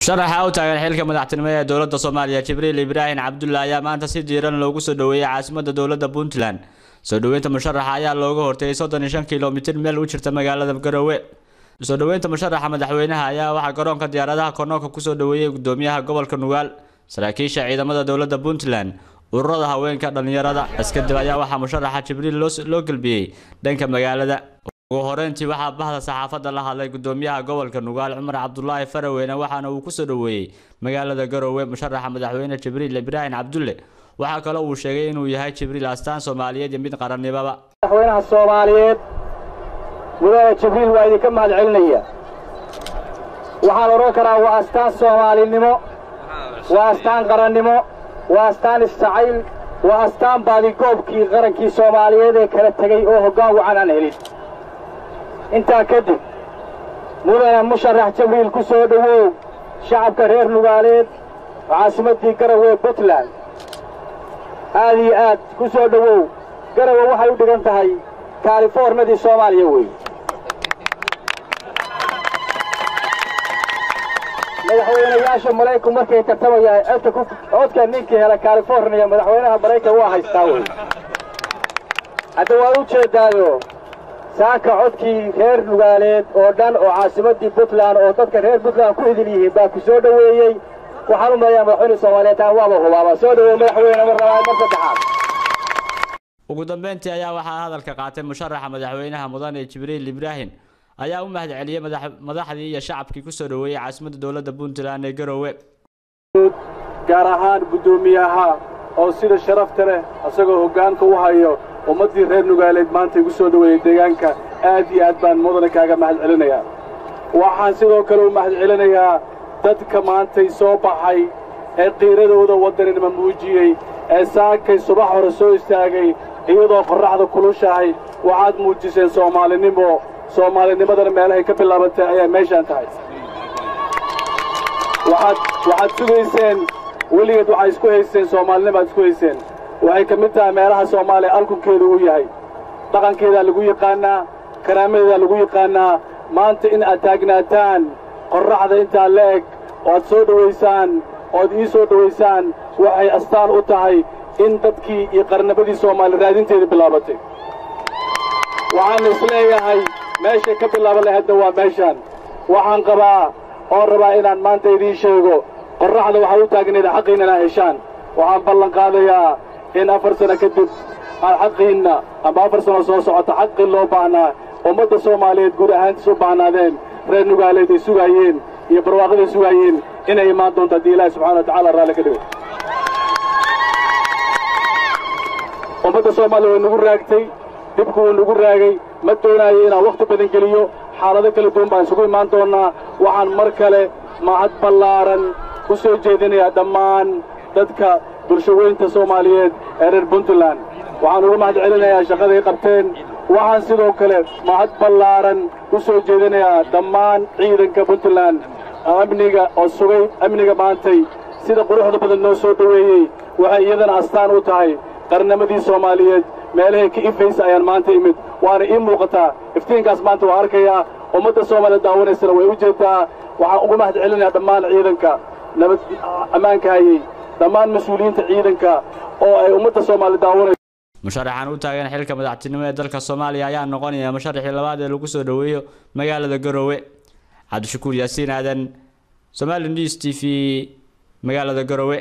musharaxa u taagan xilka madaxtinimada ee dowladda Soomaaliya Jibriil Ibrahim Cabdulla ayaa maanta si diiran loogu soo dhaweeyay caasimadda dowladda Puntland. Soo dhaweynta musharaxa ayaa looga hortay 35 kiiloomitir meel u jirta magaalada Garowe. Soo dhaweynta musharaxa madaxweynaha ayaa waxa garoonka diyaaradaha Koonka ku soo dhaweeyay gudoomiyaha gobolka Nugaal, saraakiisha ciidamada dowladda Puntland, ururada haweenka dhalinyarada. Askari ayaa waxa musharaxa Jibriil loo galbiyay dhanka magaalada. ugu horeyntii waxa bahda saxaafadda la hadlay gudoomiyaha gobolka Nugaal Cumar Cabdullaahi Faraweyne waxaana uu ku soo dhaweeyay magaalada Garowe musharaxa madaxweyne Jibriil Ibrahim Cabdulle. waxa kale uu sheegay inuu yahay Jibriil astaan Soomaaliyeed iyo mid qarannimada. madaxweynaha Soomaaliyeed mudane Jibriil waa idinka mahad celinaya. waxaan oran karaa waa astaan Soomaalinimo, waa astaan qarannimo, waa astaan isjacayl, waa astaan baadigoobkii qarankii Soomaaliyeed ee kala tagay oo hoggaan wacan aan helin. intaa kadib mudane musharax Jibriil ku soo dhawow shacabka reer Nugaaleed caasimadii Garowe Puntland. aad iyo aad ku soo dhawow. Garowe waxay u dhigan tahay California Soomaaliya wey. madaxweynayaasha Mareykanku markay tartamayaan codka ninkii hela California madaxweynaha Mareykanka waa haystaa wey. hadda waa u jeedaayo saaka codkii reer Nugaaleed oo dhan oo caasimadii Puntland oo dadka reer Puntland ku idin yihiin baa ku soo dhaweeyay. waxaan u maleeyaa madaxweyne Soomaaliyeed waaba hubaaba soo dhaweey madaxweyne mar saddexaad. ugu dambeyntii ayaa waxa hadalka qaatay musharaxa madaxweynaha mudane Jibriil Ibrahim ayaa u mahad celiyay madaxdii iyo shacabkii ku soo dhaweeyay caasimadda dowladda Puntland ee Garowe. gaar ahaan gudoomiyaha oo sida sharafta leh asagoo hoggaanka u hayo ummadii reer Nugaaleed maanta igu soo dhaweeyay deegaanka aad iyo aad baan mudane kaaga mahad celinayaa. waxaan sidoo kale u mahad celinayaa dadka maanta soo baxay ee qiiradooda wadaninimo muujiyay ee saakay subax hore soo istaagay iyadoo qorraxda kulushahay. waxaad muujiseen Soomaalinimadana meelahay ka bilaabatay ayaa meeshaan tahay. waxaad sugayseen weligeed waxay isku haysteen Soomaalinimaad isku hayseen. waxay ka mid tahay meelaha Soomaaliya alkunkeedu uu yahay. dhaqankeeda lagu yaqaanaa, karaamadeeda lagu yaqaanaa. maanta in aad taagnaataan qorraxda intaa leeg oo aad soo dhawaysaan oo aad ii soo dhawaysaan waxay astaan u tahay in dadkii iyo qarnabadii Soomaali raadinteeda bilaabatay. waxaan isleeyahay meesha ka bilaaban lahaydna waa meeshaan. waxaan rabaa inaan maanta idiin sheego qorraxda waxay u taagneed xaqiina inaa heshaan. waxaan ballan qaadayaa in 4 sano kadib xaqiina ama 4 sano soo socota xaqii loo baahnaa ummadda Soomaaliyeed guud ahaantiisa u baahnaadeen reer Nugaaleed ay sugayeen iyo barwaaqada sugayeen inay imaan doonto haddii Ilaahay subxaanahu wa tacaala raalli ka dhigo. ummadda Soomaaliya way nagu raagtay, dibku wuu nagu raagay. ma doonayo inaan waqti badan geliyo. xaalado kala duwan baan isugu imaan doonaa. waxaan mar kale mahad ballaaran u soo jeedinayaa dhammaan dadka bulshaweynta Soomaaliyeed ee reer Puntland. waxaan uga mahad celinayaa shaqaday qabteen. waxaan sidoo kale mahad ballaaran u soo jeedinayaa dhammaan ciidanka Puntland amniga oo sugay amniga maantay sida quruxda badan noo soo dhaweeyay. waxay iyadana astaan u tahay qarnamadii Soomaaliyeed meelahay ka ifaysa ayaan maanta imid. waana ii muuqataa iftiinkaas maanta waa arkayaa. ummadda Soomaaliyeed daawanaysana way u jeedaa. waxaan uga mahad celinayaa dhammaan ciidanka nabad ammaanka hayay, dhammaan mas'uuliyiinta ciidanka oo ay ummadda Soomaaliyeed daawanayso. musharaxan u taagan xilka madaxtinimada ee dalka Soomaaliya ayaa noqonaya musharaxii labaad ee lagu soo dhaweeyo magaalada Garowe. Cabdishakuur Yaasiin Aadan, Somali News TV, magaalada Garowe.